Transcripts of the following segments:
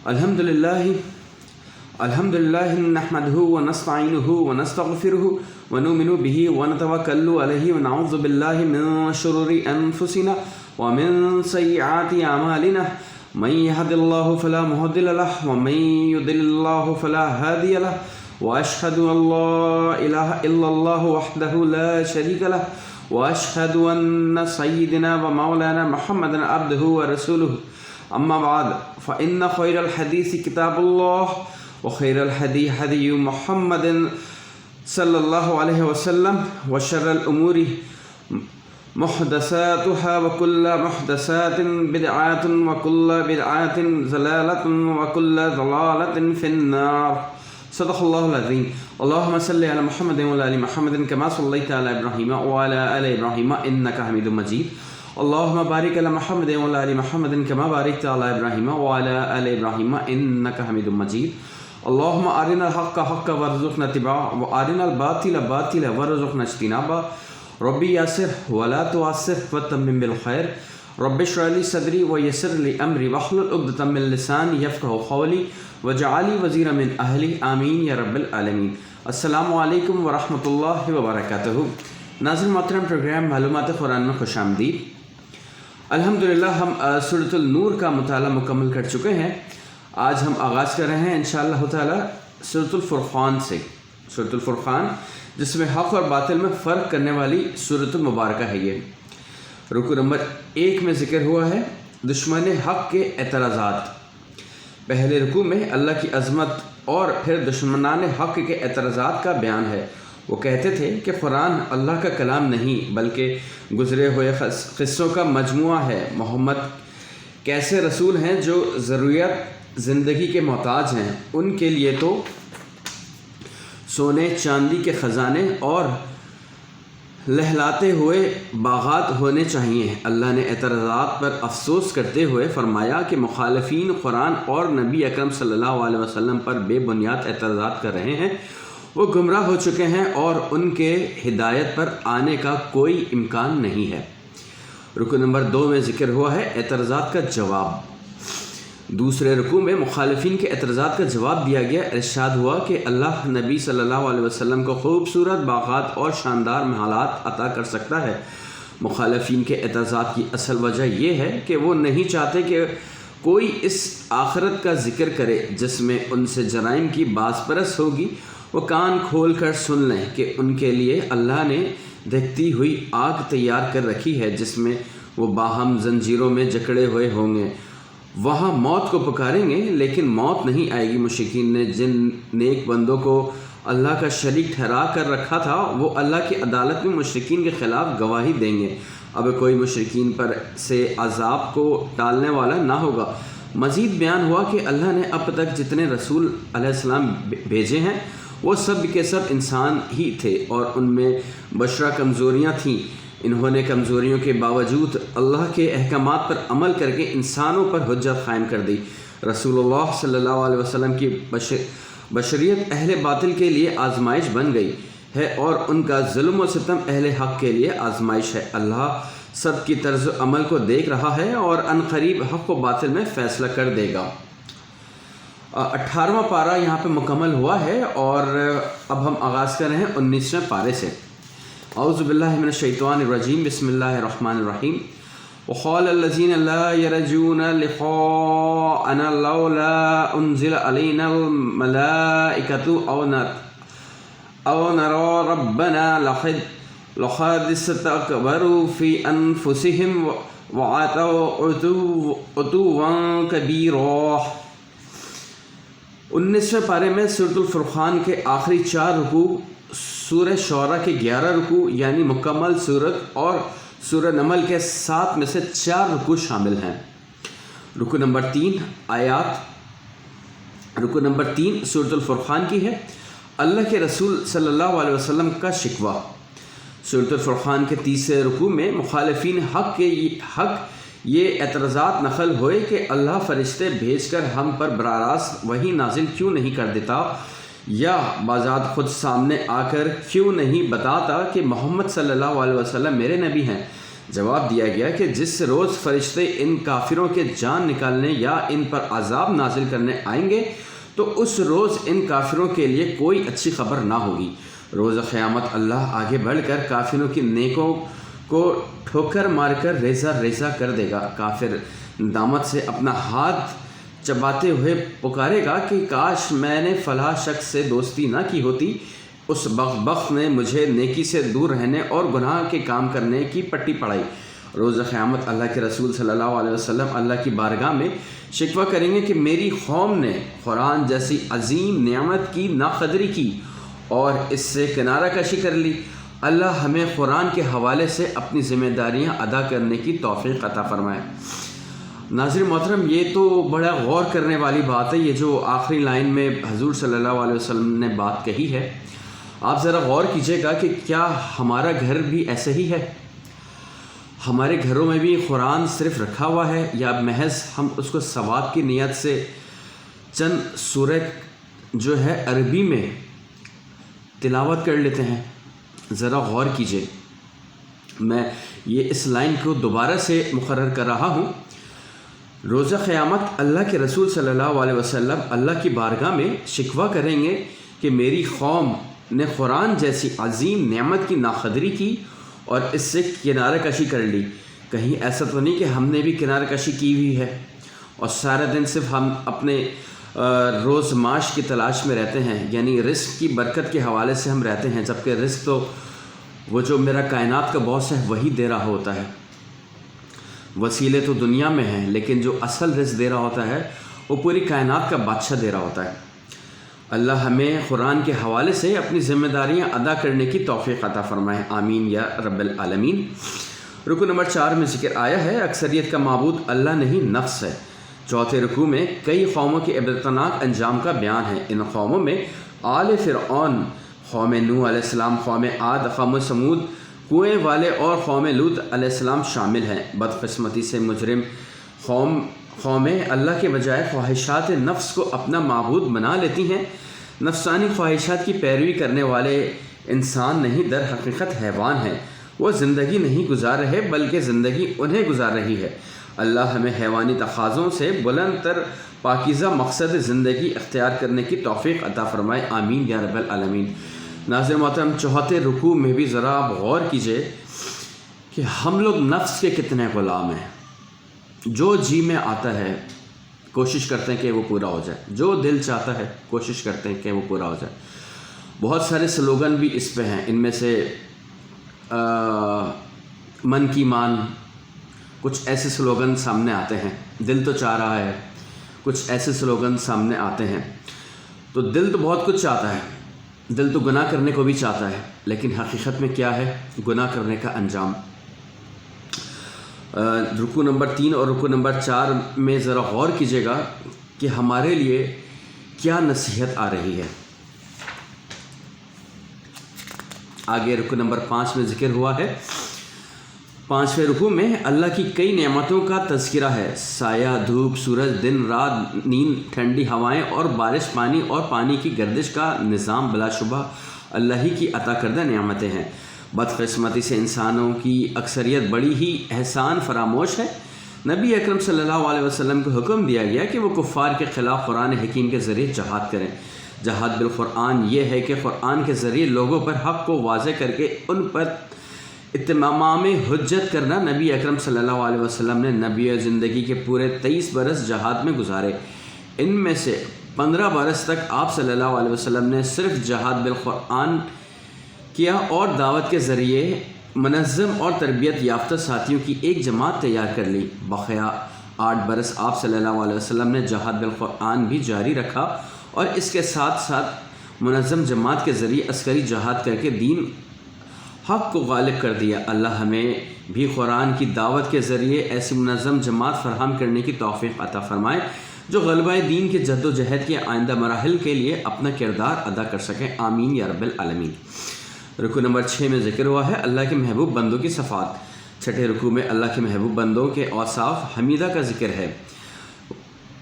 الحمدللہ نحمدہ ونستعینہ ونستغفرہ ونؤمن بہ ونتوکل علیہ ونعوذ باللہ من شرور انفسنا ومن سیئات اعمالنا من یہد اللہ فلا مضل لہ ومن یضلل اللہ فلا ہادی لہ واشہد ان لا الہ الا اللہ وحدہ لا شریک لہ واشہد ان سیدنا ومولانا محمدا عبدہ ورسولہ اما بعد فإن خير الحديث كتاب الله وخير الهدي هدي محمد صلى الله عليه وسلم وشر الأمور محدثاتها وكل محدثات بدعات وكل بدعات ضلالة وكل ضلالة في النار. صدق الله العظيم. اللهم صل على محمد وعلى آل محمد كما صليت على إبراهيم وعلى آل إبراهيم إنك حميد مجيد. اللهم بارك على محمد وعلى آل محمد كما باركت على إبراهيم وعلى آل إبراهيم إنك حميد مجيد. اللهم أرنا الحق حقا وارزقنا اتباعه وأرنا الباطل باطلا وارزقنا اجتنابه. ربي يسر ولا تعسر وتمم بالخير. رب اشرح لي صدري ويسر لي أمري واحلل عقدة من لساني يفقهوا قولي واجعل لي وزيرا من أهلي آمين يا رب العالمين. السلام علیکم ورحمۃ اللہ وبرکاتہ. ناظرین محترم، پروگرام معلومات قرآن میں خوش آمدید. الحمدللہ ہم سورۃ النور کا مطالعہ مکمل کر چکے ہیں. آج ہم آغاز کر رہے ہیں انشاءاللہ تعالی سورۃ الفرقان سے. سورۃ الفرقان جس میں حق اور باطل میں فرق کرنے والی سورۃ المبارکہ ہے. یہ رکوع نمبر 1 میں ذکر ہوا ہے دشمن حق کے اعتراضات. پہلے رکوع میں اللہ کی عظمت اور پھر دشمنان حق کے اعتراضات کا بیان ہے. وہ کہتے تھے کہ قرآن اللہ کا کلام نہیں بلکہ گزرے ہوئے قصوں کا مجموعہ ہے. محمد کیسے رسول ہیں جو ضروریات زندگی کے محتاج ہیں؟ ان کے لیے تو سونے چاندی کے خزانے اور لہلاتے ہوئے باغات ہونے چاہیے. اللہ نے اعتراضات پر افسوس کرتے ہوئے فرمایا کہ مخالفین قرآن اور نبی اکرم صلی اللہ علیہ وسلم پر بے بنیاد اعتراضات کر رہے ہیں. وہ گمراہ ہو چکے ہیں اور ان کے ہدایت پر آنے کا کوئی امکان نہیں ہے. رکوع نمبر 2 میں ذکر ہوا ہے اعتراضات کا جواب. دوسرے رکوع میں مخالفین کے اعتراضات کا جواب دیا گیا. ارشاد ہوا کہ اللہ نبی صلی اللہ علیہ وسلم کو خوبصورت باغات اور شاندار محلات عطا کر سکتا ہے. مخالفین کے اعتراضات کی اصل وجہ یہ ہے کہ وہ نہیں چاہتے کہ کوئی اس آخرت کا ذکر کرے جس میں ان سے جرائم کی باز پرس ہوگی. وہ کان کھول کر سن لیں کہ ان کے لیے اللہ نے دہتی ہوئی آگ تیار کر رکھی ہے جس میں وہ باہم زنجیروں میں جکڑے ہوئے ہوں گے. وہاں موت کو پکاریں گے لیکن موت نہیں آئے گی. مشرکین نے جن نیک بندوں کو اللہ کا شریک ٹھہرا کر رکھا تھا وہ اللہ کی عدالت میں مشرکین کے خلاف گواہی دیں گے. اب کوئی مشرکین پر سے عذاب کو ٹالنے والا نہ ہوگا. مزید بیان ہوا کہ اللہ نے اب تک جتنے رسول علیہ السلام بھیجے ہیں وہ سب کے سب انسان ہی تھے اور ان میں بشرا کمزوریاں تھیں. انہوں نے کمزوریوں کے باوجود اللہ کے احکامات پر عمل کر کے انسانوں پر حجت قائم کر دی. رسول اللہ صلی اللہ علیہ وسلم کی بشریت اہل باطل کے لیے آزمائش بن گئی ہے اور ان کا ظلم و ستم اہل حق کے لیے آزمائش ہے. اللہ سب کی طرز عمل کو دیکھ رہا ہے اور ان قریب حق و باطل میں فیصلہ کر دے گا. 18واں پارہ یہاں پہ مکمل ہوا ہے اور اب ہم آغاز کر رہے ہیں 19ویں پارے سے. اعوذ باللہ من الشیطان الرجیم. بسم اللہ الرحمن الرحیم. وقال الذین لا يرجون لقاءنا لولا انزل علینا الملائکۃ او نرى ربنا لقد استكبروا في انفسهم وعتوا عتوا کبیرا. 19ویں پارے میں سورۃ الفرقان کے آخری 4 رکوع سورہ شعراء کے 11 رکوع یعنی مکمل سورت اور سورہ نمل کے 7 میں سے 4 رکوع شامل ہیں. رکوع نمبر 3 سورۃ الفرقان کی ہے. اللہ کے رسول صلی اللہ علیہ وسلم کا شکوہ. سورۃ الفرقان کے 3 رکوع میں مخالفین حق یہ اعتراضات نقل ہوئے کہ اللہ فرشتے بھیج کر ہم پر براہ راست وحی نازل کیوں نہیں کر دیتا یا بذات خود سامنے آ کر کیوں نہیں بتاتا کہ محمد صلی اللہ علیہ وسلم میرے نبی ہیں. جواب دیا گیا کہ جس روز فرشتے ان کافروں کے جان نکالنے یا ان پر عذاب نازل کرنے آئیں گے تو اس روز ان کافروں کے لیے کوئی اچھی خبر نہ ہوگی۔ روز قیامت اللہ آگے بڑھ کر کافروں کی نیکوں کو ٹھوکر مار کر ریزہ ریزہ کر دے گا۔ کافر ندامت سے اپنا ہاتھ چباتے ہوئے پکارے گا کہ کاش میں نے فلاں شخص سے دوستی نہ کی ہوتی، اس بدبخت نے مجھے نیکی سے دور رہنے اور گناہ کے کام کرنے کی پٹی پڑھائی۔ روز قیامت اللہ کے رسول صلی اللہ علیہ وسلم اللہ کی بارگاہ میں شکوہ کریں گے کہ میری قوم نے قرآن جیسی عظیم نعمت کی ناقدری کی اور اس سے کنارہ کشی کر لی۔ اللہ ہمیں قرآن کے حوالے سے اپنی ذمہ داریاں ادا کرنے کی توفیق عطا فرمائے۔ ناظرین محترم، یہ تو بڑا غور کرنے والی بات ہے، یہ جو آخری لائن میں حضور صلی اللہ علیہ وسلم نے بات کہی ہے، آپ ذرا غور کیجئے گا کہ کیا ہمارا گھر بھی ایسے ہی ہے؟ ہمارے گھروں میں بھی قرآن صرف رکھا ہوا ہے یا محض ہم اس کو ثواب کی نیت سے چند سورہ جو ہے عربی میں تلاوت کر لیتے ہیں؟ ذرا غور کیجئے۔ میں یہ اس لائن کو دوبارہ سے مقرر کر رہا ہوں۔ روزہ قیامت اللہ کے رسول صلی اللہ علیہ وسلم اللہ کی بارگاہ میں شکوہ کریں گے کہ میری قوم نے قرآن جیسی عظیم نعمت کی ناقدری کی اور اس سے کنارہ کشی کر لی۔ کہیں ایسا تو نہیں کہ ہم نے بھی کنارہ کشی کی ہوئی ہے اور سارا دن صرف ہم اپنے روز معاش کی تلاش میں رہتے ہیں، یعنی رزق کی برکت کے حوالے سے ہم رہتے ہیں، جبکہ رزق تو وہ جو میرا کائنات کا باس ہے وہی دے رہا ہوتا ہے۔ وسیلے تو دنیا میں ہیں لیکن جو اصل رزق دے رہا ہوتا ہے وہ پوری کائنات کا بادشاہ دے رہا ہوتا ہے۔ اللہ ہمیں قرآن کے حوالے سے اپنی ذمہ داریاں ادا کرنے کی توفیق عطا فرمائے، آمین یا رب العالمین۔ رکو نمبر 4 میں ذکر آیا ہے اکثریت کا معبود اللہ نہیں نفس ہے۔ چوتھے رکوع میں کئی قوموں کے عبرتناک انجام کا بیان ہے۔ ان قوموں میں آل فرعون، قوم نوح علیہ السلام، قوم عاد، قوم سمود، کنویں والے اور قوم لوط علیہ السلام شامل ہیں۔ بدقسمتی سے مجرم قومیں اللہ کے بجائے خواہشات نفس کو اپنا معبود بنا لیتی ہیں۔ نفسانی خواہشات کی پیروی کرنے والے انسان نہیں، در حقیقت حیوان ہیں۔ وہ زندگی نہیں گزار رہے بلکہ زندگی انہیں گزار رہی ہے۔ اللہ ہمیں حیوانی تقاضوں سے بلند تر پاکیزہ مقصد زندگی اختیار کرنے کی توفیق عطا فرمائے، آمین یا رب العالمین۔ ناظرین محترم، چوتھے رکوع میں بھی ذرا آپ غور کیجئے کہ ہم لوگ نفس کے کتنے غلام ہیں۔ جو جی میں آتا ہے کوشش کرتے ہیں کہ وہ پورا ہو جائے، جو دل چاہتا ہے کوشش کرتے ہیں کہ وہ پورا ہو جائے۔ بہت سارے سلوگن بھی اس پہ ہیں، ان میں سے من کی مان، کچھ ایسے سلوگن سامنے آتے ہیں، دل تو چاہ رہا ہے، کچھ ایسے سلوگن سامنے آتے ہیں۔ تو دل تو بہت کچھ چاہتا ہے، دل تو گناہ کرنے کو بھی چاہتا ہے، لیکن حقیقت میں کیا ہے گناہ کرنے کا انجام؟ رکوع نمبر 3 اور رکوع نمبر 4 میں ذرا غور کیجیے گا کہ ہمارے لیے کیا نصیحت آ رہی ہے۔ آگے رکوع نمبر 5 میں ذکر ہوا ہے، 5ویں رکوع میں اللہ کی کئی نعمتوں کا تذکرہ ہے۔ سایہ، دھوپ، سورج، دن رات، نیند، ٹھنڈی ہوائیں اور بارش، پانی اور پانی کی گردش کا نظام بلا شبہ اللہ ہی کی عطا کردہ نعمتیں ہیں۔ بدقسمتی سے انسانوں کی اکثریت بڑی ہی احسان فراموش ہے۔ نبی اکرم صلی اللہ علیہ وسلم کو حکم دیا گیا کہ وہ کفار کے خلاف قرآن حکیم کے ذریعے جہاد کریں۔ جہاد بالقرآن یہ ہے کہ قرآن کے ذریعے لوگوں پر حق کو واضح کر کے ان پر اتمام حجت کرنا۔ نبی اکرم صلی اللہ علیہ وسلم نے نبی زندگی کے پورے 23 برس جہاد میں گزارے۔ ان میں سے 15 برس تک آپ صلی اللہ علیہ وسلم نے صرف جہاد بالقرآن کیا اور دعوت کے ذریعے منظم اور تربیت یافتہ ساتھیوں کی ایک جماعت تیار کر لی۔ بقیہ 8 برس آپ صلی اللہ علیہ وسلم نے جہاد بالقرآن بھی جاری رکھا اور اس کے ساتھ ساتھ منظم جماعت کے ذریعے عسکری جہاد کر کے دین حق کو غالب کر دیا۔ اللہ ہمیں بھی قرآن کی دعوت کے ذریعے ایسی منظم جماعت فراہم کرنے کی توفیق عطا فرمائے جو غلبہ دین کے جد و جہد کے آئندہ مراحل کے لیے اپنا کردار ادا کر سکیں، آمین یا رب العالمین۔ رکوع نمبر 6 میں ذکر ہوا ہے اللہ کے محبوب بندوں کی صفات۔ 6 رکوع میں اللہ کے محبوب بندوں کے اوصاف حمیدہ کا ذکر ہے۔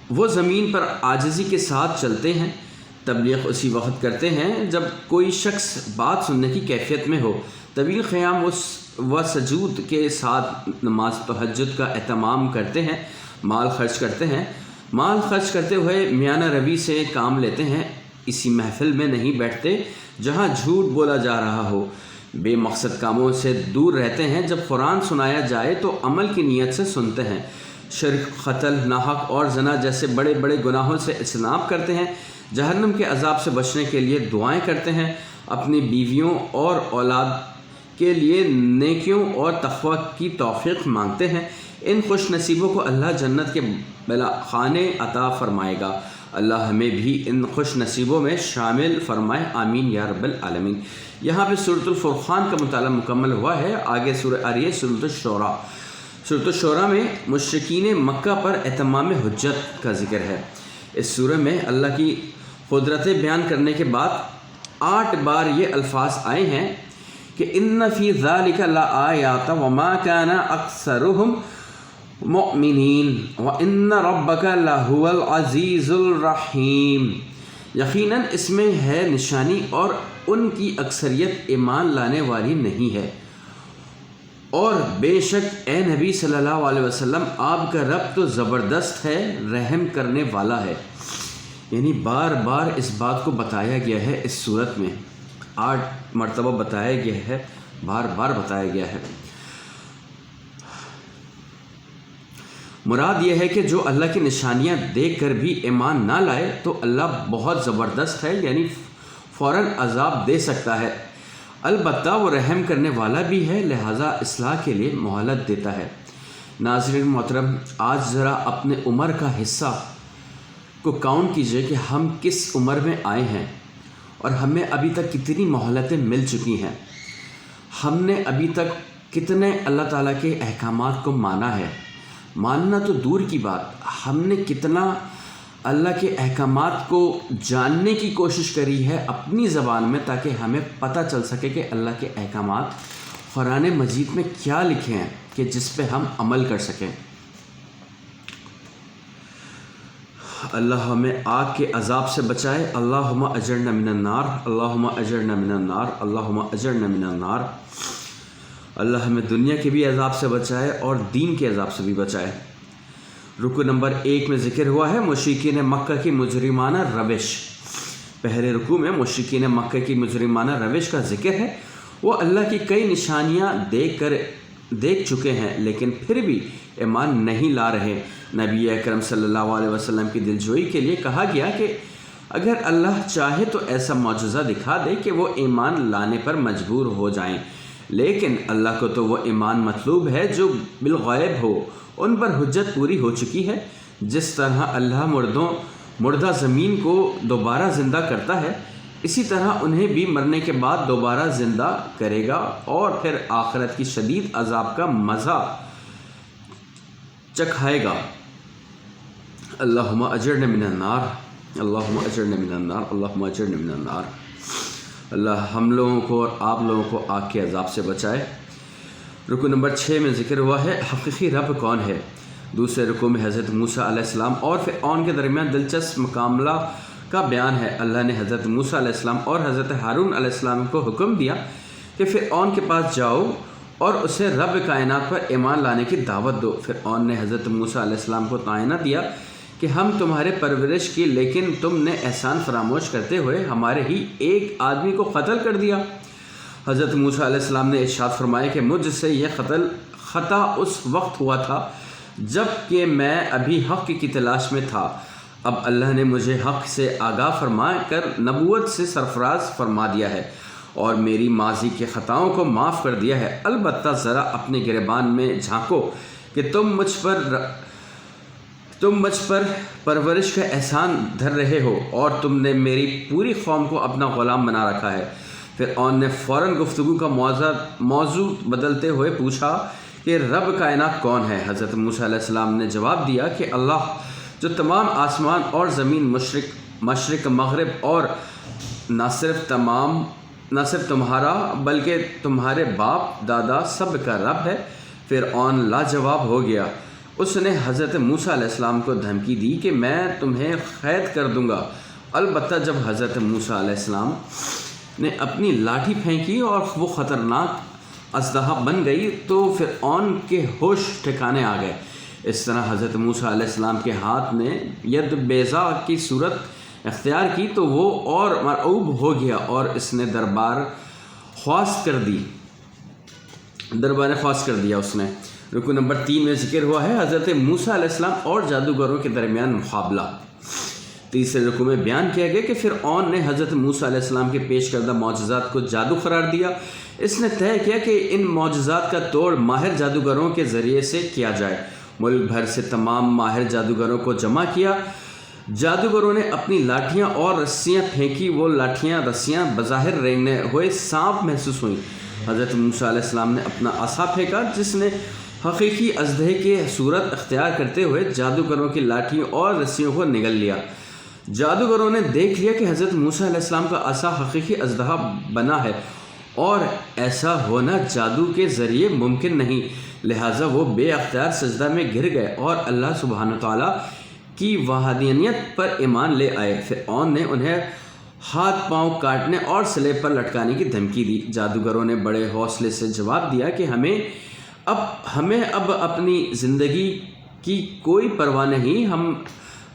وہ زمین پر عاجزی کے ساتھ چلتے ہیں، تبلیغ اسی وقت کرتے ہیں جب کوئی شخص بات سننے کی کیفیت میں ہو، طویل قیام اس و سجود کے ساتھ نماز تہجد کا اہتمام کرتے ہیں، مال خرچ کرتے ہیں، مال خرچ کرتے ہوئے میانہ روی سے کام لیتے ہیں، اسی محفل میں نہیں بیٹھتے جہاں جھوٹ بولا جا رہا ہو، بے مقصد کاموں سے دور رہتے ہیں، جب قرآن سنایا جائے تو عمل کی نیت سے سنتے ہیں، شرک، قتل، ناحق اور زنا جیسے بڑے بڑے گناہوں سے اجتناب کرتے ہیں، جہنم کے عذاب سے بچنے کے لیے دعائیں کرتے ہیں، اپنی بیویوں اور اولاد کے لیے نیکیوں اور تقوی کی توفیق مانگتے ہیں، ان خوش نصیبوں کو اللہ جنت کے بلا خانے عطا فرمائے گا۔ اللہ ہمیں بھی ان خوش نصیبوں میں شامل فرمائے، آمین یا رب العالمین۔ یہاں پہ سورۃ الفرقان کا مطالعہ مکمل ہوا ہے۔ آگے سورہ آ رہی ہے سورۃ الشورى۔ سورۃ الشورى میں مشرکین مکہ پر اتمام حجت کا ذکر ہے۔ اس سورہ میں اللہ کی قدرتیں بیان کرنے کے بعد 8 بار یہ الفاظ آئے ہیں کہ ان فی ذالک لآیات وما کان اکثرهم مؤمنین وان ربک لہو العزیز الرحیم، یقیناً اس میں ہے نشانی اور ان کی اکثریت ایمان لانے والی نہیں ہے، اور بے شک اے نبی صلی اللہ علیہ وسلم آپ کا رب تو زبردست ہے، رحم کرنے والا ہے۔ یعنی بار بار اس بات کو بتایا گیا ہے، اس صورت میں 8 مرتبہ بتایا گیا ہے، بار بار بتایا گیا ہے۔ مراد یہ ہے کہ جو اللہ کی نشانیاں دیکھ کر بھی ایمان نہ لائے تو اللہ بہت زبردست ہے، یعنی فوراً عذاب دے سکتا ہے، البتہ وہ رحم کرنے والا بھی ہے، لہٰذا اصلاح کے لیے مہلت دیتا ہے۔ ناظرین محترم، آج ذرا اپنے عمر کا حصہ کو کاؤنٹ کیجئے کہ ہم کس عمر میں آئے ہیں اور ہمیں ابھی تک کتنی مہلتیں مل چکی ہیں، ہم نے ابھی تک کتنے اللہ تعالیٰ کے احکامات کو مانا ہے، ماننا تو دور کی بات، ہم نے کتنا اللہ کے احکامات کو جاننے کی کوشش کری ہے اپنی زبان میں، تاکہ ہمیں پتہ چل سکے کہ اللہ کے احکامات قرآن مجید میں کیا لکھے ہیں کہ جس پہ ہم عمل کر سکیں۔ اللہ ہمیں آگ کے عذاب سے بچائے، اللہم اجرنا من النار، اللہم اجرنا من النار، اللہم اجرنا من النار۔ اللہ ہمیں دنیا کے بھی عذاب سے بچائے اور دین کے عذاب سے بھی بچائے۔ رکو نمبر 1 میں ذکر ہوا ہے مشرکین مکہ کی مجرمانہ روش۔ پہلے رکو میں مشرکین مکہ کی مجرمانہ روش کا ذکر ہے، وہ اللہ کی کئی نشانیاں دیکھ چکے ہیں لیکن پھر بھی ایمان نہیں لا رہے۔ نبی اکرم صلی اللہ علیہ وسلم کی دلجوئی کے لیے کہا گیا کہ اگر اللہ چاہے تو ایسا معجزہ دکھا دے کہ وہ ایمان لانے پر مجبور ہو جائیں، لیکن اللہ کو تو وہ ایمان مطلوب ہے جو بالغیب ہو، ان پر حجت پوری ہو چکی ہے۔ جس طرح اللہ مردہ زمین کو دوبارہ زندہ کرتا ہے، اسی طرح انہیں بھی مرنے کے بعد دوبارہ زندہ کرے گا اور پھر آخرت کی شدید عذاب کا مزہ چکھائے گا۔ اللہم اجرنا من النار، اللہم اجرنا من النار، اللہم اجرنا من النار۔ اللہ ہم لوگوں کو اور آپ لوگوں کو آگ کے عذاب سے بچائے۔ رکو نمبر 6 میں ذکر ہوا ہے حقیقی رب کون ہے۔ دوسرے رکو میں حضرت موسیٰ علیہ السلام اور فرعون کے درمیان دلچسپ مقابلہ کا بیان ہے۔ اللہ نے حضرت موسیٰ علیہ السلام اور حضرت ہارون علیہ السلام کو حکم دیا کہ فرعون کے پاس جاؤ اور اسے رب کائنات پر ایمان لانے کی دعوت دو۔ فرعون نے حضرت موسیٰ علیہ السلام کو طعنہ دیا کہ ہم تمہارے پرورش کی، لیکن تم نے احسان فراموش کرتے ہوئے ہمارے ہی ایک آدمی کو قتل کر دیا۔ حضرت موسیٰ علیہ السلام نے ارشاد فرمایا کہ مجھ سے یہ خطا اس وقت ہوا تھا جب کہ میں ابھی حق کی تلاش میں تھا، اب اللہ نے مجھے حق سے آگاہ فرما کر نبوت سے سرفراز فرما دیا ہے اور میری ماضی کے خطاؤں کو معاف کر دیا ہے۔ البتہ ذرا اپنے گریبان میں جھانکو کہ تم مجھ پر پرورش کا احسان دھر رہے ہو اور تم نے میری پوری قوم کو اپنا غلام بنا رکھا ہے۔ فرعون نے فوراً گفتگو کا موضوع بدلتے ہوئے پوچھا کہ رب کائنات کون ہے؟ حضرت موسیٰ علیہ السلام نے جواب دیا کہ اللہ جو تمام آسمان اور زمین، مشرق مغرب اور نہ صرف تمہارا بلکہ تمہارے باپ دادا سب کا رب ہے۔ فرعون لاجواب ہو گیا۔ اس نے حضرت موسیٰ علیہ السلام کو دھمکی دی کہ میں تمہیں قید کر دوں گا۔ البتہ جب حضرت موسیٰ علیہ السلام نے اپنی لاٹھی پھینکی اور وہ خطرناک اژدہا بن گئی تو فرعون کے ہوش ٹھکانے آ گئے۔ اس طرح حضرت موسیٰ علیہ السلام کے ہاتھ نے ید بیضا کی صورت اختیار کی تو وہ اور مرعوب ہو گیا اور اس نے دربار خواست کر دیا اس نے۔ رکو نمبر 3 میں ذکر ہوا ہے حضرت موسیٰ علیہ السلام اور جادوگروں کے درمیان مقابلہ۔ تیسرے رکو میں بیان کیا گیا کہ فرعون نے حضرت موسیٰ علیہ السلام کے پیش کردہ معجزات کو جادو قرار دیا۔ اس نے طے کیا کہ ان معجزات کا توڑ ماہر جادوگروں کے ذریعے سے کیا جائے۔ ملک بھر سے تمام ماہر جادوگروں کو جمع کیا۔ جادوگروں نے اپنی لاٹھیاں اور رسیاں پھینکی۔ وہ لاٹھیاں رسیاں بظاہر رینگنے ہوئے سانپ محسوس ہوئیں۔ حضرت موسیٰ علیہ السلام نے اپنا عصا پھینکا جس نے حقیقی اژدہے کی صورت اختیار کرتے ہوئے جادوگروں کی لاٹھیوں اور رسیوں کو نگل لیا۔ جادوگروں نے دیکھ لیا کہ حضرت موسیٰ علیہ السلام کا عصا حقیقی اژدہا بنا ہے اور ایسا ہونا جادو کے ذریعے ممکن نہیں، لہٰذا وہ بے اختیار سجدہ میں گر گئے اور اللہ سبحانہ تعالیٰ کی وحدانیت پر ایمان لے آئے۔ فرعون نے انہیں ہاتھ پاؤں کاٹنے اور صلیب پر لٹکانے کی دھمکی دی۔ جادوگروں نے بڑے حوصلے سے جواب دیا کہ ہمیں اب اپنی زندگی کی کوئی پرواہ نہیں، ہم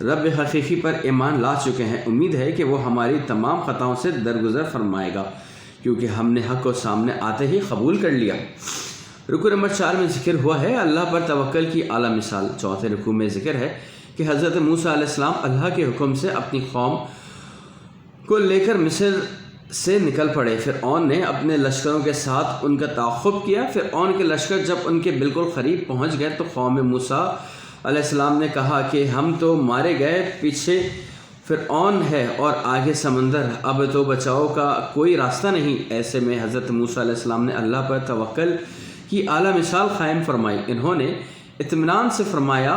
رب حقیقی پر ایمان لا چکے ہیں، امید ہے کہ وہ ہماری تمام خطاؤں سے درگزر فرمائے گا کیونکہ ہم نے حق کو سامنے آتے ہی قبول کر لیا۔ رکو نمبر 4 میں ذکر ہوا ہے اللہ پر توکل کی اعلیٰ مثال۔ چوتھے رکو میں ذکر ہے کہ حضرت موسیٰ علیہ السلام اللہ کے حکم سے اپنی قوم کو لے کر مصر سے نکل پڑے۔ فرعون نے اپنے لشکروں کے ساتھ ان کا تعاقب کیا۔ فرعون کے لشکر جب ان کے بالکل قریب پہنچ گئے تو قوم موسیٰ علیہ السلام نے کہا کہ ہم تو مارے گئے، پیچھے فرعون ہے اور آگے سمندر، اب تو بچاؤ کا کوئی راستہ نہیں۔ ایسے میں حضرت موسیٰ علیہ السلام نے اللہ پر توکل کی اعلیٰ مثال قائم فرمائی۔ انہوں نے اطمینان سے فرمایا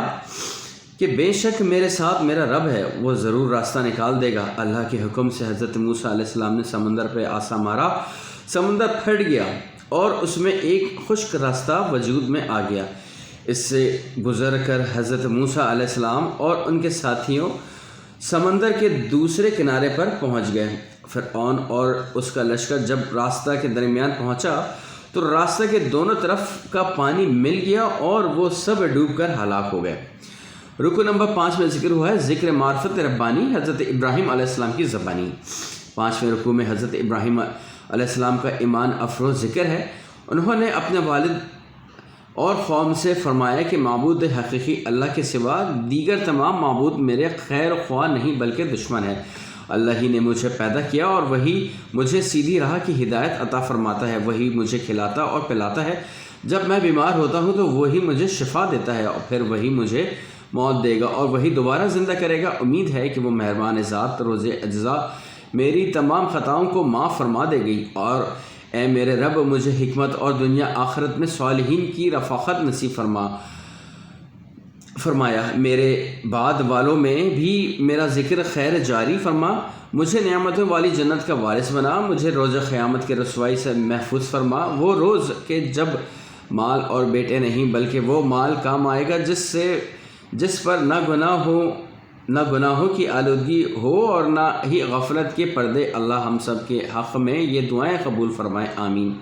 کہ بے شک میرے ساتھ میرا رب ہے، وہ ضرور راستہ نکال دے گا۔ اللہ کے حکم سے حضرت موسیٰ علیہ السلام نے سمندر پہ عصا مارا، سمندر پھٹ گیا اور اس میں ایک خشک راستہ وجود میں آ گیا۔ اس سے گزر کر حضرت موسیٰ علیہ السلام اور ان کے ساتھیوں سمندر کے دوسرے کنارے پر پہنچ گئے۔ فرعون اور اس کا لشکر جب راستہ کے درمیان پہنچا تو راستہ کے دونوں طرف کا پانی مل گیا اور وہ سب ڈوب کر ہلاک ہو گئے۔ رکو نمبر 5 میں ذکر ہوا ہے ذکر معرفت ربانی حضرت ابراہیم علیہ السلام کی زبانی۔ 5ویں رکو میں حضرت ابراہیم علیہ السلام کا ایمان افروز ذکر ہے۔ انہوں نے اپنے والد اور قوم سے فرمایا کہ معبود حقیقی اللہ کے سوا دیگر تمام معبود میرے خیر خواہ نہیں بلکہ دشمن ہے۔ اللہ ہی نے مجھے پیدا کیا اور وہی مجھے سیدھی راہ کی ہدایت عطا فرماتا ہے، وہی مجھے کھلاتا اور پلاتا ہے، جب میں بیمار ہوتا ہوں تو وہی مجھے شفا دیتا ہے اور پھر وہی مجھے موت دے گا اور وہی دوبارہ زندہ کرے گا۔ امید ہے کہ وہ مہربان ذات روز اجزا میری تمام خطاؤں کو معاف فرما دے گی، اور اے میرے رب مجھے حکمت اور دنیا آخرت میں صالحین کی رفاقت نصیب فرمایا، میرے بعد والوں میں بھی میرا ذکر خیر جاری فرما، مجھے نعمتوں والی جنت کا وارث بنا، مجھے روز قیامت کے رسوائی سے محفوظ فرما، وہ روز کہ جب مال اور بیٹے نہیں بلکہ وہ مال کام آئے گا جس پر نہ گناہوں کی آلودگی ہو اور نہ ہی غفلت کے پردے۔ اللہ ہم سب کے حق میں یہ دعائیں قبول فرمائے، آمین۔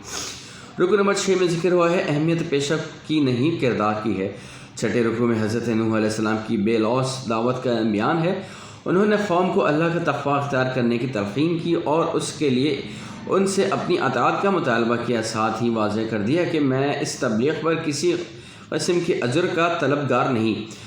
رکو نمبر 6 میں ذکر ہوا ہے اہمیت پیشہ کی نہیں کردار کی ہے۔ 6 رکو میں حضرت نوح علیہ السلام کی بے لوث دعوت کا بیان ہے۔ انہوں نے قوم کو اللہ کا تقویٰ اختیار کرنے کی تلقین کی اور اس کے لیے ان سے اپنی اطاعت کا مطالبہ کیا، ساتھ ہی واضح کر دیا کہ میں اس تبلیغ پر کسی قسم کے اجر کا طلبگار نہیں۔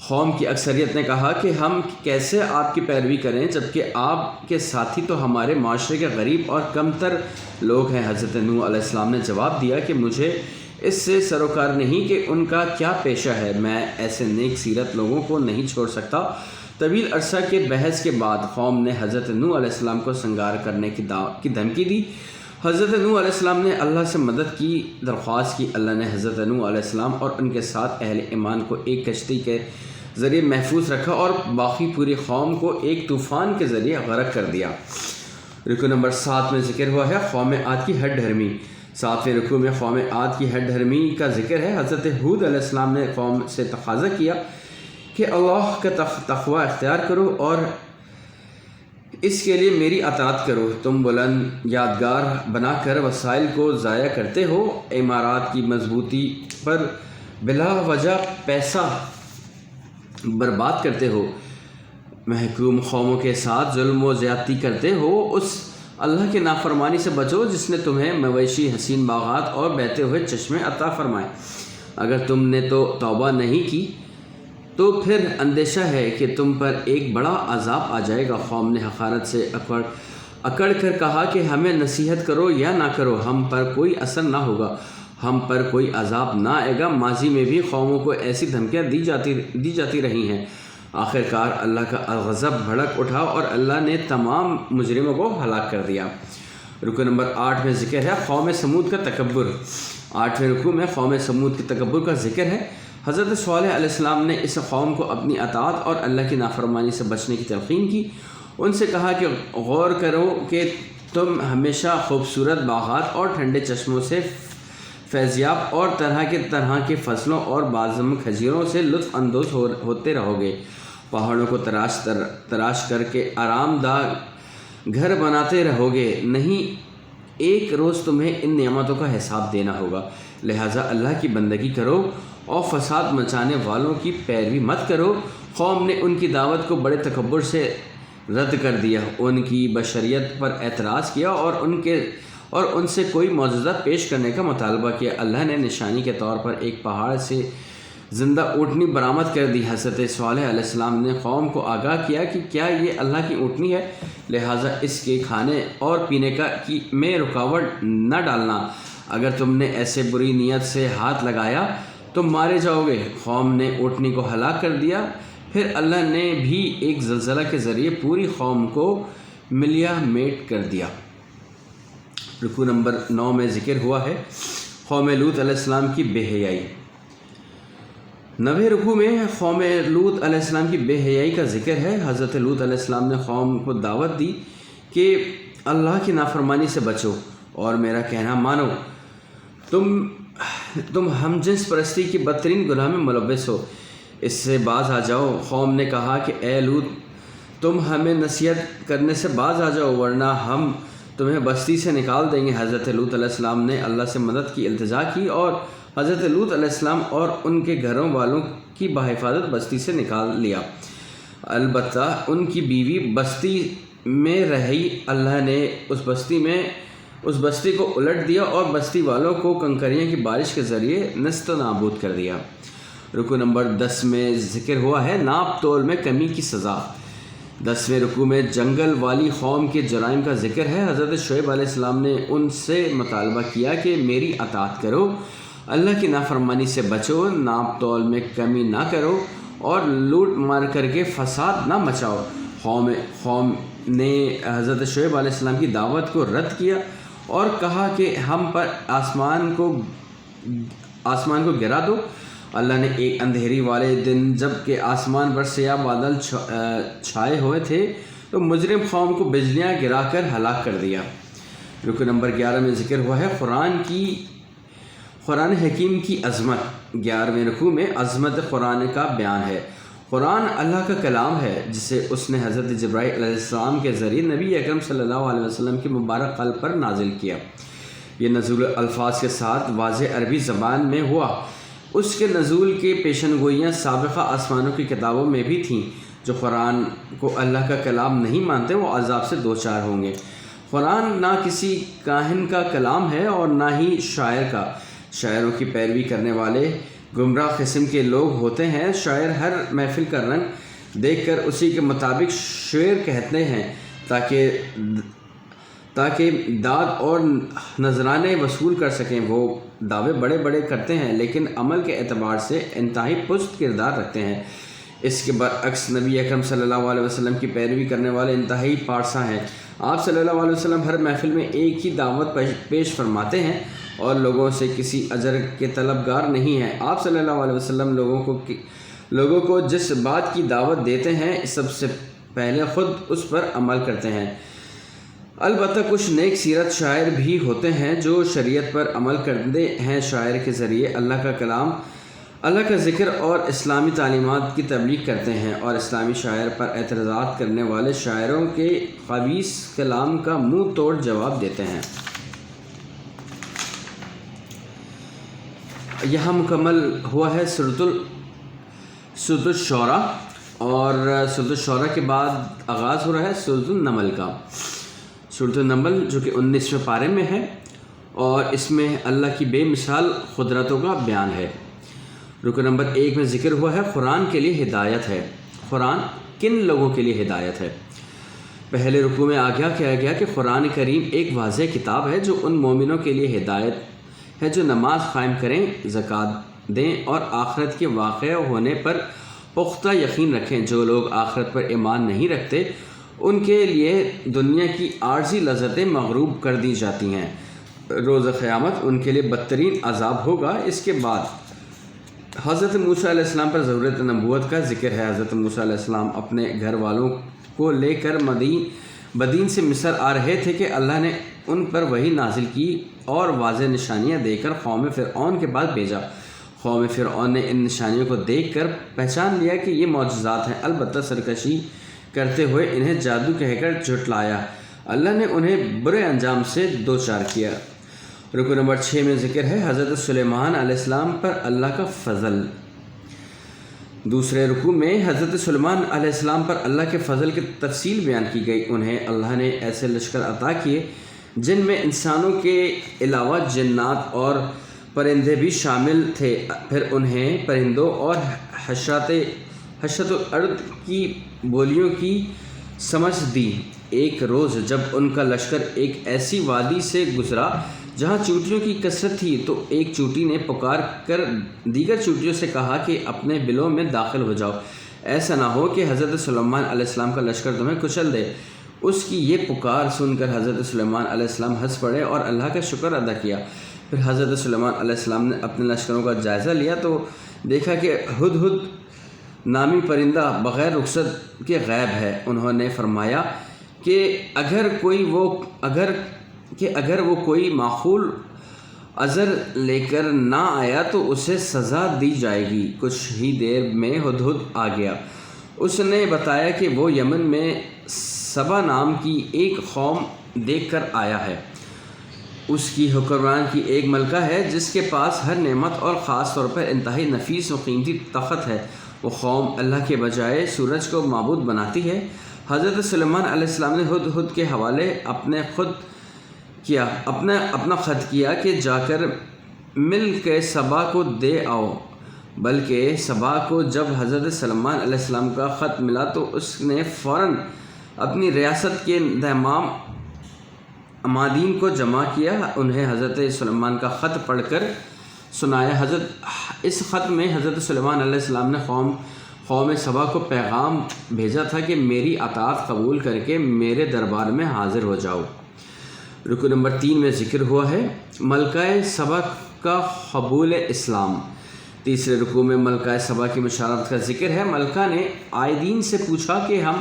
قوم کی اکثریت نے کہا کہ ہم کیسے آپ کی پیروی کریں جبکہ آپ کے ساتھی تو ہمارے معاشرے کے غریب اور کم تر لوگ ہیں۔ حضرت نوح علیہ السلام نے جواب دیا کہ مجھے اس سے سروکار نہیں کہ ان کا کیا پیشہ ہے، میں ایسے نیک سیرت لوگوں کو نہیں چھوڑ سکتا۔ طویل عرصہ کے بحث کے بعد قوم نے حضرت نوح علیہ السلام کو سنگار کرنے کی دھمکی دی۔ حضرت نوح علیہ السلام نے اللہ سے مدد کی درخواست کی۔ اللہ نے حضرت نوح علیہ السلام اور ان کے ساتھ اہل ایمان کو ایک کشتی کے ذریعے محفوظ رکھا اور باقی پوری قوم کو ایک طوفان کے ذریعے غرق کر دیا۔ رکو نمبر 7 میں ذکر ہوا ہے قوم عاد کی ہٹ دھرمی۔ 7ویں رکو میں قوم عاد کی ہٹ دھرمی کا ذکر ہے۔ حضرت ہود علیہ السلام نے قوم سے تقاضا کیا کہ اللہ کا تقوی اختیار کرو اور اس کے لیے میری اطاعت کرو۔ تم بلند یادگار بنا کر وسائل کو ضائع کرتے ہو، عمارات کی مضبوطی پر بلا وجہ پیسہ برباد کرتے ہو، محکوم قوموں کے ساتھ ظلم و زیادتی کرتے ہو۔ اس اللہ کی نافرمانی سے بچو جس نے تمہیں مویشی حسین باغات اور بہتے ہوئے چشمے عطا فرمائے۔ اگر تم نے تو توبہ نہیں کی تو پھر اندیشہ ہے کہ تم پر ایک بڑا عذاب آ جائے گا۔ قوم نے حقارت سے اکڑ کر کہا کہ ہمیں نصیحت کرو یا نہ کرو، ہم پر کوئی اثر نہ ہوگا، ہم پر کوئی عذاب نہ آئے گا۔ ماضی میں بھی قوموں کو ایسی دھمکیاں دی جاتی رہی ہیں۔ آخر کار اللہ کا غضب بھڑک اٹھا اور اللہ نے تمام مجرموں کو ہلاک کر دیا۔ رکو نمبر 8 میں ذکر ہے قوم سمود کا تکبر۔ 8ویں رکو میں قوم سمود کے تکبر کا ذکر ہے۔ حضرت صالح علیہ السلام نے اس قوم کو اپنی اطاعت اور اللہ کی نافرمانی سے بچنے کی تلقین کی۔ ان سے کہا کہ غور کرو کہ تم ہمیشہ خوبصورت باغات اور ٹھنڈے چشموں سے فیضیاب اور طرح کے فصلوں اور بازم کھجوروں سے لطف اندوز ہوتے رہو گے، پہاڑوں کو تراش کر کے آرام دہ گھر بناتے رہو گے، نہیں ایک روز تمہیں ان نعمتوں کا حساب دینا ہوگا۔ لہٰذا اللہ کی بندگی کرو اور فساد مچانے والوں کی پیروی مت کرو۔ قوم نے ان کی دعوت کو بڑے تکبر سے رد کر دیا، ان کی بشریت پر اعتراض کیا اور ان سے کوئی معجزہ پیش کرنے کا مطالبہ کیا۔ اللہ نے نشانی کے طور پر ایک پہاڑ سے زندہ اونٹنی برآمد کر دی۔ حضرت صالح علیہ السلام نے قوم کو آگاہ کیا کہ کیا یہ اللہ کی اونٹنی ہے، لہٰذا اس کے کھانے اور پینے میں رکاوٹ نہ ڈالنا، اگر تم نے ایسے بری نیت سے ہاتھ لگایا تو مارے جاؤ گے۔ قوم نے اونٹنی کو ہلاک کر دیا، پھر اللہ نے بھی ایک زلزلہ کے ذریعے پوری قوم کو ملیا میٹ کر دیا۔ رکوع نمبر 9 میں ذکر ہوا ہے قوم لوط علیہ السلام کی بے حیائی۔ 9ویں رکوع میں قوم لوط علیہ السلام کی بے حیائی کا ذکر ہے۔ حضرت لوط علیہ السلام نے قوم کو دعوت دی کہ اللہ کی نافرمانی سے بچو اور میرا کہنا مانو، تم ہم جنس پرستی کی بدترین گناہ میں ملوث ہو، اس سے باز آ جاؤ۔ قوم نے کہا کہ اے لوط، تم ہمیں نصیحت کرنے سے باز آ جاؤ ورنہ ہم تمہیں بستی سے نکال دیں گے۔ حضرت لوط علیہ السلام نے اللہ سے مدد کی التجا کی اور حضرت لوط علیہ السلام اور ان کے گھروں والوں کی بحفاظت بستی سے نکال لیا۔ البتہ ان کی بیوی بستی میں رہی، اللہ نے اس بستی کو الٹ دیا اور بستی والوں کو کنکریاں کی بارش کے ذریعے نیست و نابود کر دیا۔ رکوع نمبر 10 میں ذکر ہوا ہے ناپ تول میں کمی کی سزا۔ 10ویں رکوع میں جنگل والی قوم کے جرائم کا ذکر ہے۔ حضرت شعیب علیہ السلام نے ان سے مطالبہ کیا کہ میری اطاعت کرو، اللہ کی نافرمانی سے بچو، ناپ تول میں کمی نہ کرو اور لوٹ مار کر کے فساد نہ مچاؤ۔ قوم نے حضرت شعیب علیہ السلام کی دعوت کو رد کیا اور کہا کہ ہم پر آسمان کو گرا دو۔ اللہ نے ایک اندھیری والے دن جب کہ آسمان پر سیاہ بادل چھائے ہوئے تھے تو مجرم قوم کو بجلیاں گرا کر ہلاک کر دیا۔ رکوع نمبر 11 میں ذکر ہوا ہے قرآن حکیم کی عظمت۔ 11ویں رکوع میں عظمت قرآن کا بیان ہے۔ قرآن اللہ کا کلام ہے جسے اس نے حضرت جبرائیل علیہ السلام کے ذریعے نبی اکرم صلی اللہ علیہ وسلم کے مبارک قلب پر نازل کیا۔ یہ نزول الفاظ کے ساتھ واضح عربی زبان میں ہوا۔ اس کے نزول کے پیشن گوئیاں سابقہ آسمانوں کی کتابوں میں بھی تھیں۔ جو قرآن کو اللہ کا کلام نہیں مانتے وہ عذاب سے دوچار ہوں گے۔ قرآن نہ کسی کاہن کا کلام ہے اور نہ ہی شاعر کا۔ شاعروں کی پیروی کرنے والے گمراہ قسم کے لوگ ہوتے ہیں۔ شاعر ہر محفل کا رنگ دیکھ کر اسی کے مطابق شعر کہتے ہیں تاکہ داد اور نذرانے وصول کر سکیں۔ وہ دعوے بڑے بڑے کرتے ہیں لیکن عمل کے اعتبار سے انتہائی پست کردار رکھتے ہیں۔ اس کے برعکس نبی اکرم صلی اللہ علیہ وسلم کی پیروی کرنے والے انتہائی پارسا ہیں۔ آپ صلی اللہ علیہ وسلم ہر محفل میں ایک ہی دعوت پیش فرماتے ہیں اور لوگوں سے کسی اجر کے طلبگار نہیں ہیں۔ آپ صلی اللہ علیہ وسلم لوگوں کو جس بات کی دعوت دیتے ہیں سب سے پہلے خود اس پر عمل کرتے ہیں۔ البتہ کچھ نیک سیرت شاعر بھی ہوتے ہیں جو شریعت پر عمل کرتے ہیں۔ شاعر کے ذریعے اللہ کا کلام اللہ کا ذکر اور اسلامی تعلیمات کی تبلیغ کرتے ہیں، اور اسلامی شاعر پر اعتراضات کرنے والے شاعروں کے خبیث کلام کا منہ توڑ جواب دیتے ہیں۔ یہاں مکمل ہوا ہے سورۃ الشعراء، اور سورۃ الشعراء کے بعد آغاز ہو رہا ہے سورۃ النمل کا۔ سورۃ النمل جو کہ 19ویں پارے میں ہے، اور اس میں اللہ کی بے مثال قدرتوں کا بیان ہے۔ رکو نمبر 1 میں ذکر ہوا ہے قرآن کے لیے ہدایت ہے۔ قرآن کن لوگوں کے لیے ہدایت ہے؟ پہلے رکوع میں آگاہ کیا گیا کہ قرآن کریم ایک واضح کتاب ہے جو ان مومنوں کے لیے ہدایت ہے جو نماز قائم کریں، زکوٰۃ دیں اور آخرت کے واقع ہونے پر پختہ یقین رکھیں۔ جو لوگ آخرت پر ایمان نہیں رکھتے ان کے لیے دنیا کی عارضی لذتیں مغروب کر دی جاتی ہیں، روز قیامت ان کے لیے بدترین عذاب ہوگا۔ اس کے بعد حضرت موسیٰ علیہ السلام پر ضرورت نبوت کا ذکر ہے۔ حضرت موسیٰ علیہ السلام اپنے گھر والوں کو لے کر مدین سے مصر آ رہے تھے کہ اللہ نے ان پر وحی نازل کی اور واضح نشانیاں دے کر قوم فرعون کے پاس بھیجا۔ قوم فرعون نے ان نشانیوں کو دیکھ کر پہچان لیا کہ یہ معجزات ہیں، البتہ سرکشی کرتے ہوئے انہیں جادو کہہ کر جھٹلایا۔ اللہ نے انہیں برے انجام سے دوچار کیا۔ رکو نمبر 6 میں ذکر ہے حضرت سلیمان علیہ السلام پر اللہ کا فضل۔ دوسرے رکوع میں حضرت سلیمان علیہ السلام پر اللہ کے فضل کی تفصیل بیان کی گئی۔ انہیں اللہ نے ایسے لشکر عطا کیے جن میں انسانوں کے علاوہ جنات اور پرندے بھی شامل تھے۔ پھر انہیں پرندوں اور حشرات الارض کی بولیوں کی سمجھ دی۔ ایک روز جب ان کا لشکر ایک ایسی وادی سے گزرا جہاں چونٹیوں کی کثرت تھی، تو ایک چونٹی نے پکار کر دیگر چونٹیوں سے کہا کہ اپنے بلوں میں داخل ہو جاؤ، ایسا نہ ہو کہ حضرت سلیمان علیہ السلام کا لشکر تمہیں کچل دے۔ اس کی یہ پکار سن کر حضرت سلیمان علیہ السلام ہنس پڑے اور اللہ کا شکر ادا کیا۔ پھر حضرت سلیمان علیہ السلام نے اپنے لشکروں کا جائزہ لیا تو دیکھا کہ ہدہد نامی پرندہ بغیر رخصت کے غائب ہے۔ انہوں نے فرمایا کہ اگر وہ کوئی معقول عذر لے کر نہ آیا تو اسے سزا دی جائے گی۔ کچھ ہی دیر میں ہدہد آ گیا۔ اس نے بتایا کہ وہ یمن میں سبا نام کی ایک قوم دیکھ کر آیا ہے۔ اس کی حکمران کی ایک ملکہ ہے جس کے پاس ہر نعمت اور خاص طور پر انتہائی نفیس و قیمتی تخت ہے۔ وہ قوم اللہ کے بجائے سورج کو معبود بناتی ہے۔ حضرت سلیمان علیہ السلام نے ہدہد کے حوالے اپنا خط کیا کہ جا کر مل کے سبا کو دے آؤ، بلکہ سبا کو جب حضرت سلیمان علیہ السلام کا خط ملا تو اس نے فوراً اپنی ریاست کے تمام عمادین کو جمع کیا، انہیں حضرت سلیمان کا خط پڑھ کر سنایا۔ اس خط میں حضرت سلیمان علیہ السلام نے قوم سبا کو پیغام بھیجا تھا کہ میری اطاعت قبول کر کے میرے دربار میں حاضر ہو جاؤ۔ رکو نمبر 3 میں ذکر ہوا ہے ملکہ سبا کا قبول اسلام۔ تیسرے رکوع میں ملکہ سبا کی مشارکت کا ذکر ہے۔ ملکہ نے عائدین سے پوچھا کہ ہم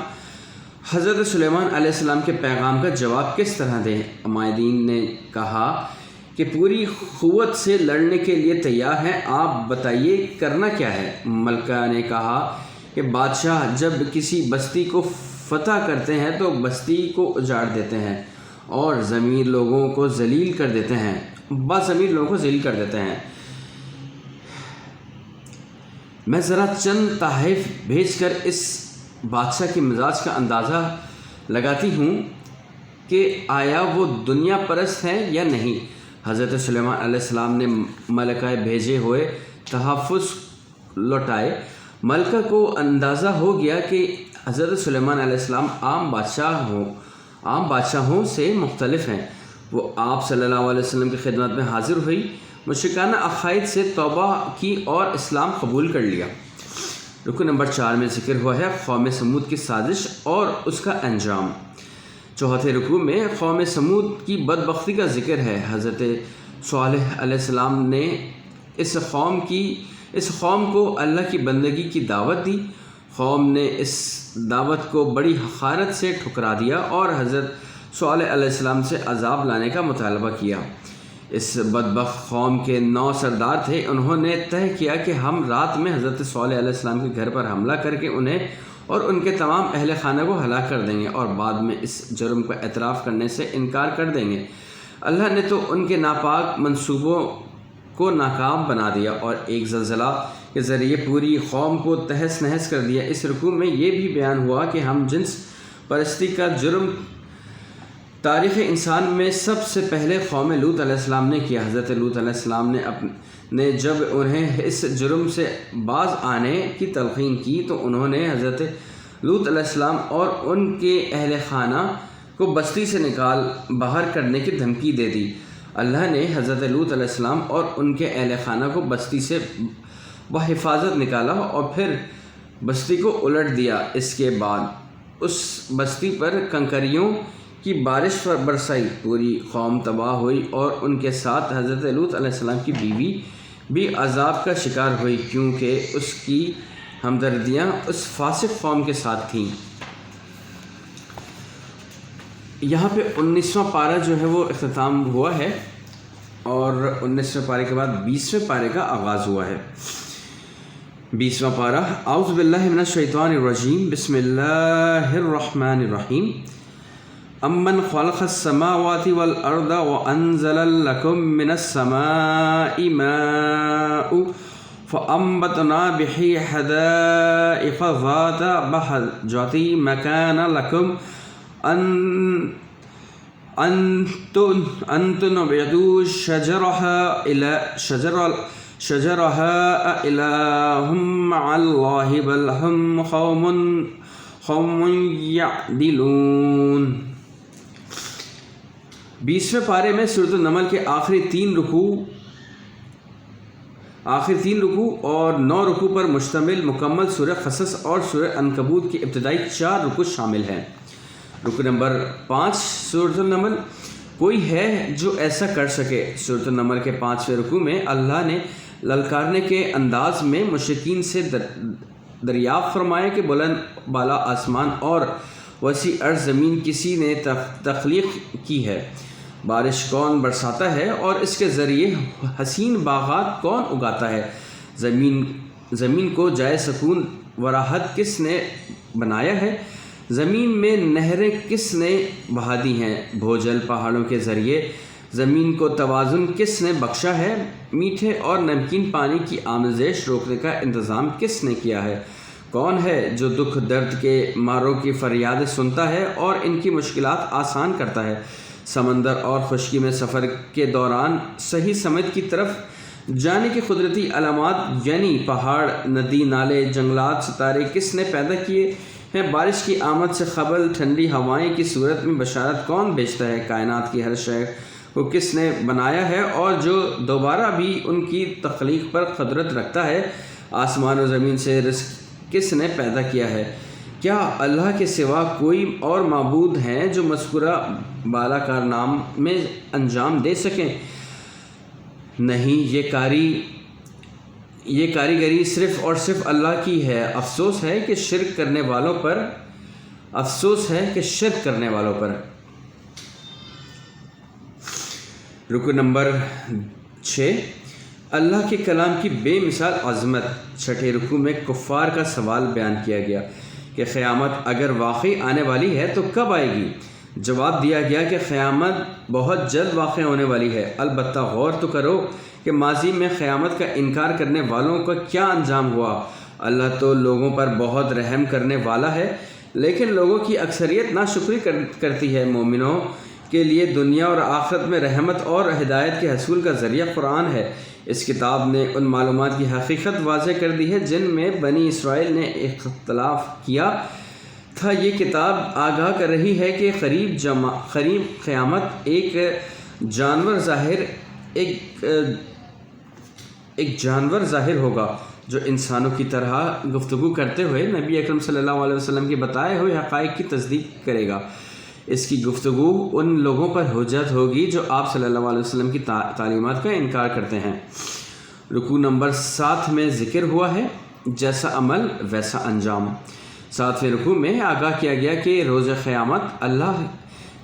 حضرت سلیمان علیہ السلام کے پیغام کا جواب کس طرح دیں؟ عائدین نے کہا کہ پوری قوت سے لڑنے کے لیے تیار ہیں، آپ بتائیے کرنا کیا ہے؟ ملکہ نے کہا کہ بادشاہ جب کسی بستی کو فتح کرتے ہیں تو بستی کو اجاڑ دیتے ہیں اور ضمیر لوگوں کو ذلیل کر دیتے ہیں، میں ذرا چند تحائف بھیج کر اس بادشاہ کے مزاج کا اندازہ لگاتی ہوں کہ آیا وہ دنیا پرست ہیں یا نہیں۔ حضرت سلیمان علیہ السلام نے ملکہ بھیجے ہوئے تحفظ لوٹائے۔ ملکہ کو اندازہ ہو گیا کہ حضرت سلیمان علیہ السلام عام بادشاہوں سے مختلف ہیں۔ وہ آپ صلی اللہ علیہ وسلم کی خدمت میں حاضر ہوئی، مشرکانہ عقائد سے توبہ کی اور اسلام قبول کر لیا۔ رکن نمبر 4 میں ذکر ہوا ہے قوم سمود کی سازش اور اس کا انجام۔ چوتھے رکوع میں قوم سمود کی بدبختی کا ذکر ہے۔ حضرت صالح علیہ السلام نے اس قوم کو اللہ کی بندگی کی دعوت دی۔ قوم نے اس دعوت کو بڑی حقارت سے ٹھکرا دیا اور حضرت صالح علیہ السلام سے عذاب لانے کا مطالبہ کیا۔ اس بدبخت قوم کے 9 سردار تھے. انہوں نے طے کیا کہ ہم رات میں حضرت صالح علیہ السلام کے گھر پر حملہ کر کے انہیں اور ان کے تمام اہل خانہ کو ہلاک کر دیں گے اور بعد میں اس جرم کا اعتراف کرنے سے انکار کر دیں گے. اللہ نے تو ان کے ناپاک منصوبوں کو ناکام بنا دیا اور ایک زلزلہ کے ذریعے پوری قوم کو تہس نہس کر دیا. اس رکوع میں یہ بھی بیان ہوا کہ ہم جنس پرستی کا جرم تاریخ انسان میں سب سے پہلے قوم لوط علیہ السلام نے کیا. حضرت لوط علیہ السلام نے جب انہیں اس جرم سے باز آنے کی تلقین کی تو انہوں نے حضرت لوط علیہ السلام اور ان کے اہل خانہ کو بستی سے نکال باہر کرنے کی دھمکی دے دی. اللہ نے حضرت لوط علیہ السلام اور ان کے اہل خانہ کو بستی سے بحفاظت نکالا اور پھر بستی کو الٹ دیا. اس کے بعد اس بستی پر کنکریوں کی بارش برسائی. پوری قوم تباہ ہوئی اور ان کے ساتھ حضرت لوط علیہ السلام کی بیوی بھی عذاب کا شکار ہوئی کیونکہ اس کی ہمدردیاں اس فاسق قوم کے ساتھ تھیں. یہاں پہ 19واں پارہ جو ہے وہ اختتام ہوا ہے اور 19ویں پارے کے بعد 20ویں پارے کا آغاز ہوا ہے. 20واں پارہ. اعوذ باللہ من الشیطان الرجیم. بسم اللہ الرحمن الرحیم. امن خلق السماوات والارض وانزل لكم من السماء ماء فانبتنا به حدائق ذات بهجة مكان لكم أن تنبتوا شجرها إله مع الله بل هم قوم يعدلون. 20ویں پارے میں سورۃ النمل کے آخری تین رکوع اور 9 رکوع پر مشتمل مکمل سورہ قصص اور سورہ عنکبوت کی ابتدائی 4 رکوع شامل ہیں. رکوع نمبر 5 سورۃ النمل. کوئی ہے جو ایسا کر سکے. سورۃ النمل کے 5ویں رکوع میں اللہ نے للکارنے کے انداز میں مشرکین سے دریافت فرمایا کہ بلند بالا آسمان اور وسیع عرض زمین کسی نے تخلیق کی ہے. بارش کون برساتا ہے اور اس کے ذریعے حسین باغات کون اگاتا ہے. زمین کو جائے سکون و راحت کس نے بنایا ہے. زمین میں نہریں کس نے بہا دی ہیں. بھوجل پہاڑوں کے ذریعے زمین کو توازن کس نے بخشا ہے. میٹھے اور نمکین پانی کی آمیزش روکنے کا انتظام کس نے کیا ہے. کون ہے جو دکھ درد کے ماروں کی فریاد سنتا ہے اور ان کی مشکلات آسان کرتا ہے. سمندر اور خشکی میں سفر کے دوران صحیح سمت کی طرف جانے کی قدرتی علامات یعنی پہاڑ، ندی، نالے، جنگلات، ستارے کس نے پیدا کیے ہیں. بارش کی آمد سے قبل ٹھنڈی ہوائیں کی صورت میں بشارت کون بھیجتا ہے. کائنات کی ہر شے کو کس نے بنایا ہے اور جو دوبارہ بھی ان کی تخلیق پر قدرت رکھتا ہے. آسمان و زمین سے رزق کس نے پیدا کیا ہے. کیا اللہ کے سوا کوئی اور معبود ہیں جو مذکورہ بالا کارنامے انجام دے سکیں. نہیں، یہ کاریگری صرف اور صرف اللہ کی ہے. افسوس ہے کہ شرک کرنے والوں پر. رکوع نمبر 6 اللہ کے کلام کی بے مثال عظمت. 6 رکوع میں کفار کا سوال بیان کیا گیا کہ قیامت اگر واقعی آنے والی ہے تو کب آئے گی. جواب دیا گیا کہ قیامت بہت جلد واقع ہونے والی ہے. البتہ غور تو کرو کہ ماضی میں قیامت کا انکار کرنے والوں کا کیا انجام ہوا. اللہ تو لوگوں پر بہت رحم کرنے والا ہے لیکن لوگوں کی اکثریت ناشکری کرتی ہے. مومنوں کے لیے دنیا اور آخرت میں رحمت اور ہدایت کے حصول کا ذریعہ قرآن ہے. اس کتاب نے ان معلومات کی حقیقت واضح کر دی ہے جن میں بنی اسرائیل نے اختلاف کیا تھا. یہ کتاب آگاہ کر رہی ہے کہ قریب قیامت ایک جانور ظاہر ہوگا جو انسانوں کی طرح گفتگو کرتے ہوئے نبی اکرم صلی اللہ علیہ وسلم کے بتائے ہوئے حقائق کی تصدیق کرے گا. اس کی گفتگو ان لوگوں پر حجت ہوگی جو آپ صلی اللہ علیہ وسلم کی تعلیمات کا انکار کرتے ہیں. رکوع نمبر 7 میں ذکر ہوا ہے جیسا عمل ویسا انجام. 7ویں رکوع میں آگاہ کیا گیا کہ روز قیامت اللہ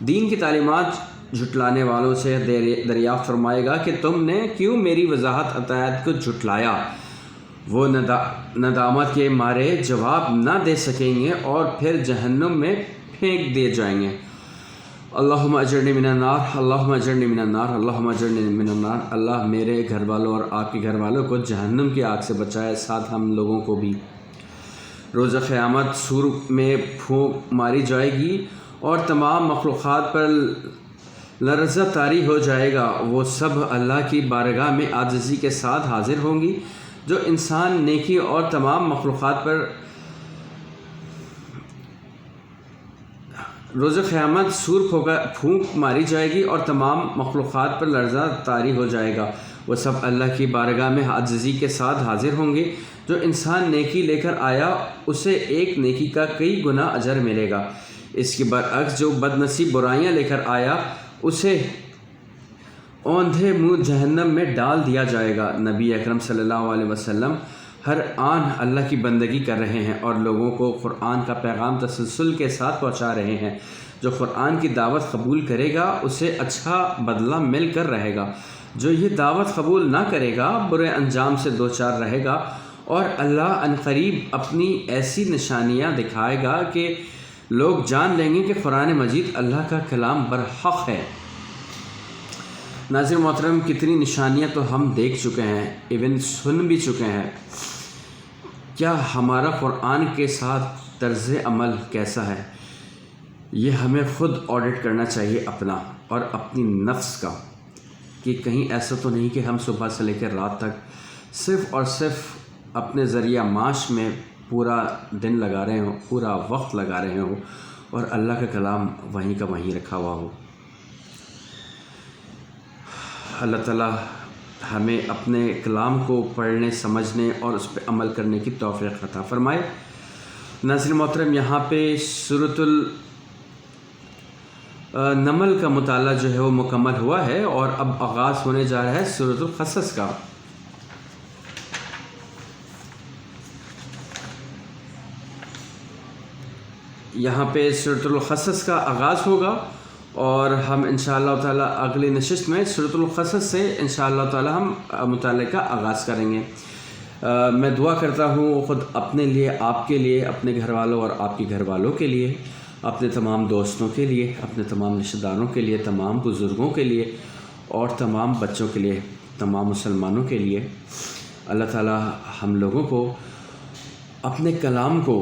دین کی تعلیمات جھٹلانے والوں سے دریافت فرمائے گا کہ تم نے کیوں میری وضاحت عطایت کو جھٹلایا۔ وہ ندامت کے مارے جواب نہ دے سکیں گے اور پھر جہنم میں پھینک دیے جائیں گے۔ اللہم اجرنی من النار، اللہم اجرنی من النار، اللہم اجرنی من النار۔ اللہ میرے گھر والوں اور آپ کے گھر والوں کو جہنم کی آگ سے بچائے، ساتھ ہم لوگوں کو بھی۔ روز قیامت سور میں پھونک ماری جائے گی اور تمام مخلوقات پر لرزہ طاری ہو جائے گا۔ وہ سب اللہ کی بارگاہ میں عاجزی کے ساتھ حاضر ہوں گی۔ جو انسان نیکی اور تمام مخلوقات پر روز قیامت سور پھونک ماری جائے گی اور تمام مخلوقات پر لرزہ طاری ہو جائے گا۔ وہ سب اللہ کی بارگاہ میں عاجزی کے ساتھ حاضر ہوں گے۔ جو انسان نیکی لے کر آیا اسے ایک نیکی کا کئی گنا اجر ملے گا۔ اس کے برعکس جو بد نصیب برائیاں لے کر آیا اسے اوندھے منہ جہنم میں ڈال دیا جائے گا۔ نبی اکرم صلی اللہ علیہ وسلم ہر آن اللہ کی بندگی کر رہے ہیں اور لوگوں کو قرآن کا پیغام تسلسل کے ساتھ پہنچا رہے ہیں۔ جو قرآن کی دعوت قبول کرے گا اسے اچھا بدلہ مل کر رہے گا۔ جو یہ دعوت قبول نہ کرے گا برے انجام سے دوچار رہے گا، اور اللہ عنقریب اپنی ایسی نشانیاں دکھائے گا کہ لوگ جان لیں گے کہ قرآن مجید اللہ کا کلام برحق ہے۔ ناظرین محترم، کتنی نشانیاں تو ہم دیکھ چکے ہیں، ایون سن بھی چکے ہیں۔ کیا ہمارا قرآن کے ساتھ طرز عمل کیسا ہے؟ یہ ہمیں خود آڈٹ کرنا چاہیے اپنا اور اپنی نفس کا، کہ کہیں ایسا تو نہیں کہ ہم صبح سے لے کر رات تک صرف اور صرف اپنے ذریعہ معاش میں پورا دن لگا رہے ہوں، پورا وقت لگا رہے ہوں اور اللہ کا کلام وہیں کا وہیں رکھا ہوا ہو۔ اللہ تعالیٰ ہمیں اپنے کلام کو پڑھنے، سمجھنے اور اس پہ عمل کرنے کی توفیق عطا فرمائے۔ ناظرین محترم، یہاں پہ سورۃ النمل کا مطالعہ جو ہے وہ مکمل ہوا ہے اور اب آغاز ہونے جا رہا ہے سورۃ القصص کا۔ یہاں پہ سورۃ القصص کا آغاز ہوگا اور ہم انشاءاللہ تعالیٰ اگلی نشست میں سورۃ القصص سے انشاءاللہ تعالیٰ ہم مطالعے کا آغاز کریں گے۔ میں دعا کرتا ہوں خود اپنے لیے، آپ کے لیے، اپنے گھر والوں اور آپ کے گھر والوں کے لیے، اپنے تمام دوستوں کے لیے، اپنے تمام رشتہ داروں کے لیے، تمام بزرگوں کے لیے اور تمام بچوں کے لیے، تمام مسلمانوں کے لیے اللہ تعالیٰ ہم لوگوں کو اپنے کلام کو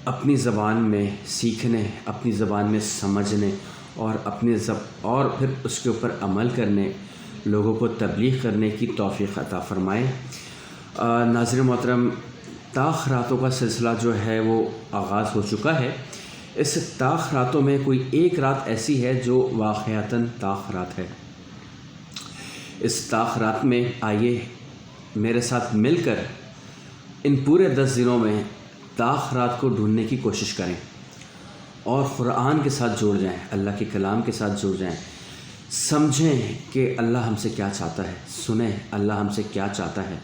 اپنی زبان میں سیکھنے، اپنی زبان میں سمجھنے اور اور پھر اس کے اوپر عمل کرنے، لوگوں کو تبلیغ کرنے کی توفیق عطا فرمائے۔ ناظرین محترم، طاق راتوں کا سلسلہ جو ہے وہ آغاز ہو چکا ہے۔ اس طاق راتوں میں کوئی ایک رات ایسی ہے جو واقعتاً طاق رات ہے۔ اس طاق رات میں آئیے میرے ساتھ مل کر ان پورے 10 دنوں میں طاق رات کو ڈھونڈنے کی کوشش کریں اور قرآن کے ساتھ جڑ جائیں، اللہ کے کلام کے ساتھ جڑ جائیں، سمجھیں کہ اللہ ہم سے کیا چاہتا ہے، سنیں اللہ ہم سے کیا چاہتا ہے۔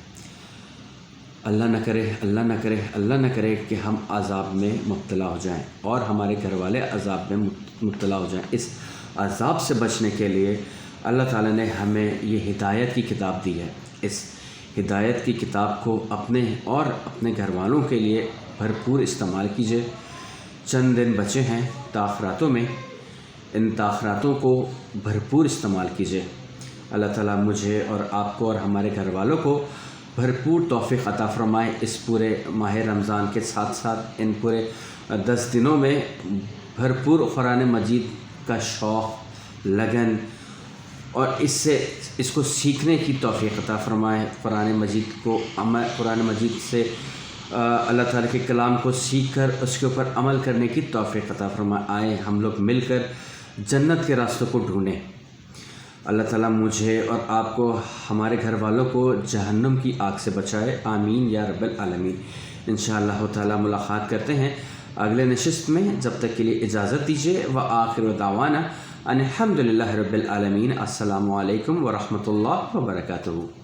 اللہ نہ کرے، اللہ نہ کرے، اللہ نہ کرے کہ ہم عذاب میں مبتلا ہو جائیں اور ہمارے گھر والے عذاب میں مبتلا ہو جائیں۔ اس عذاب سے بچنے کے لیے اللہ تعالیٰ نے ہمیں یہ ہدایت کی کتاب دی ہے۔ اس ہدایت کی کتاب کو اپنے اور اپنے گھر والوں کے لیے بھرپور استعمال کیجیے۔ چند دن بچے ہیں طاق راتوں میں، ان طاق راتوں کو بھرپور استعمال کیجیے۔ اللہ تعالیٰ مجھے اور آپ کو اور ہمارے گھر والوں کو بھرپور توفیق عطا فرمائے۔ اس پورے ماہ رمضان کے ساتھ ساتھ ان پورے 10 دنوں میں بھرپور قرآن مجید کا شوق، لگن اور اس کو سیکھنے کی توفیق عطا فرمائے۔ قرآن مجید سے اللہ تعالیٰ کے کلام کو سیکھ کر اس کے اوپر عمل کرنے کی توفیق عطا فرمائے۔ آئیں ہم لوگ مل کر جنت کے راستوں کو ڈھونڈیں۔ اللہ تعالیٰ مجھے اور آپ کو، ہمارے گھر والوں کو جہنم کی آگ سے بچائے، آمین یا رب العالمین۔ انشاءاللہ تعالیٰ ملاقات کرتے ہیں اگلے نشست میں، جب تک کے لیے اجازت دیجیے۔ وآخر دعوانا ان الحمد للہ رب العالمین۔ السلام علیکم ورحمۃ اللہ وبرکاتہ۔